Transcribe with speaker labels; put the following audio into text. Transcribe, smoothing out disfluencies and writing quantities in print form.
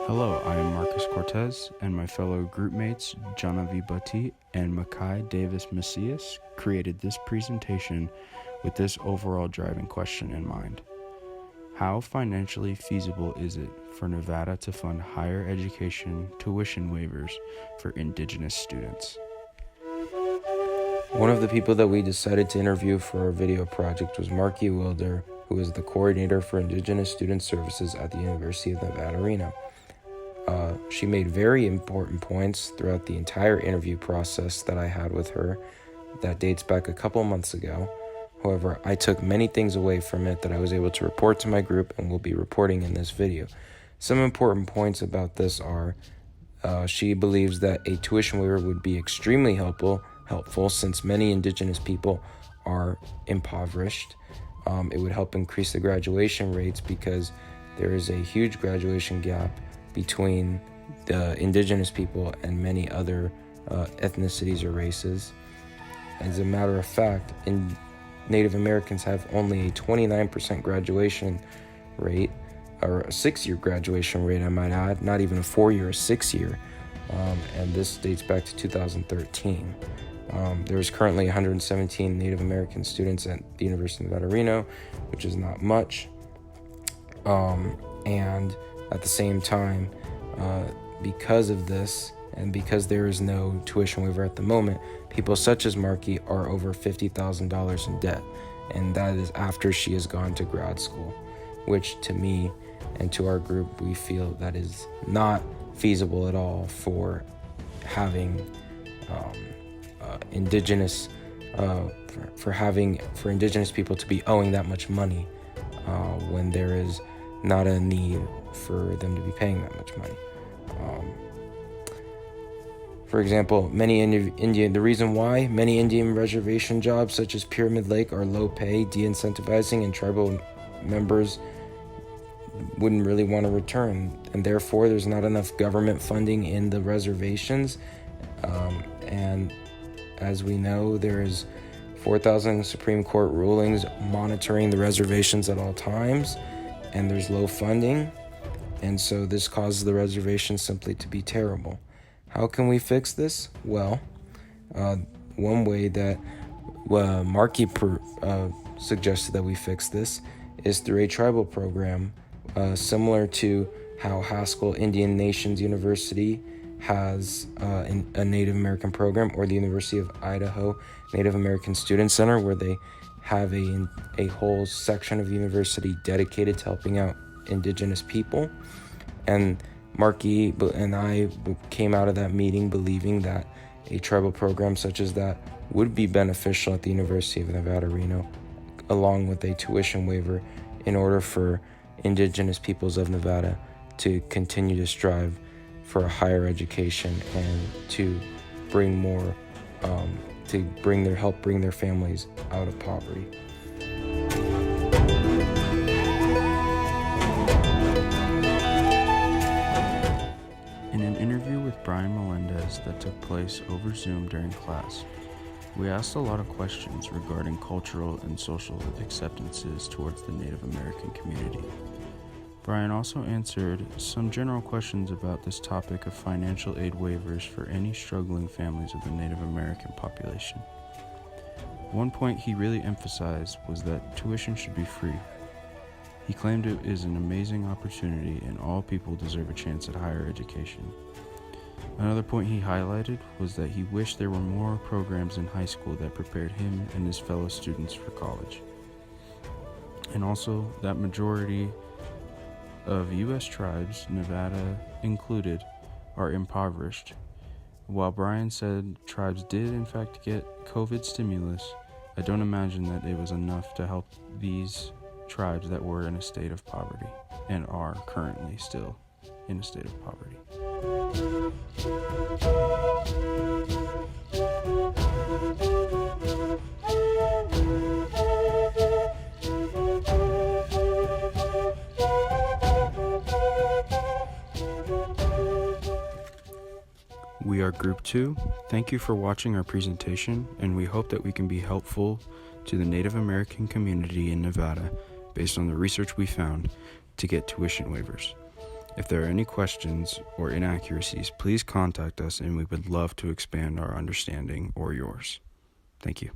Speaker 1: Hello, I am Marcus Cortez, and my fellow group mates Janavi Bati and Makai Davis Macias created this presentation with this overall driving question in mind. How financially feasible is it for Nevada to fund higher education tuition waivers for Indigenous students?
Speaker 2: One of the people that we decided to interview for our video project was Marky Wilder, who is the coordinator for Indigenous Student Services at the University of Nevada, Reno. She made very important points throughout the entire interview process that I had with her that dates back a couple months ago. However, I took many things away from it that I was able to report to my group and will be reporting in this video. Some important points about this are she believes that a tuition waiver would be extremely helpful since many Indigenous people are impoverished. It would help increase the graduation rates because there is a huge graduation gap between the Indigenous people and many other ethnicities or races. As a matter of fact, Native Americans have only a 29% graduation rate, or a 6-year graduation rate, I might add, not even a 4-year, a 6-year, and this dates back to 2013. There's currently 117 Native American students at the University of Nevada, Reno, which is not much, and at the same time, because of this, and because there is no tuition waiver at the moment, people such as Marky are over $50,000 in debt, and that is after she has gone to grad school, which to me and to our group, we feel that is not feasible at all for having Indigenous for Indigenous people to be owing that much money when there is not a need for them to be paying that much money. For example, the reason why many Indian reservation jobs such as Pyramid Lake are low pay, de-incentivizing, and tribal members wouldn't really want to return, and therefore there's not enough government funding in the reservations, and as we know, there is 4,000 Supreme Court rulings monitoring the reservations at all times, and there's low funding, and so this causes the reservations simply to be terrible. How can we fix this? Well, one way that Marky suggested that we fix this is through a tribal program, similar to how Haskell Indian Nations University has a Native American program, or the University of Idaho Native American Student Center, where they have a whole section of the university dedicated to helping out Indigenous people. And Marky and I came out of that meeting believing that a tribal program such as that would be beneficial at the University of Nevada, Reno, along with a tuition waiver in order for Indigenous peoples of Nevada to continue to strive for a higher education and to bring more, help bring their families out of poverty.
Speaker 1: In an interview with Brian Melendez that took place over Zoom during class, we asked a lot of questions regarding cultural and social acceptances towards the Native American community. Brian also answered some general questions about this topic of financial aid waivers for any struggling families of the Native American population. One point he really emphasized was that tuition should be free. He claimed it is an amazing opportunity and all people deserve a chance at higher education. Another point he highlighted was that he wished there were more programs in high school that prepared him and his fellow students for college. And also that majority of U.S. tribes, Nevada included, are impoverished. While Brian said tribes did in fact get COVID stimulus, I don't imagine that it was enough to help these tribes that were in a state of poverty and are currently still in a state of poverty. We are Group 2. Thank you for watching our presentation, and we hope that we can be helpful to the Native American community in Nevada based on the research we found to get tuition waivers. If there are any questions or inaccuracies, please contact us and we would love to expand our understanding or yours. Thank you.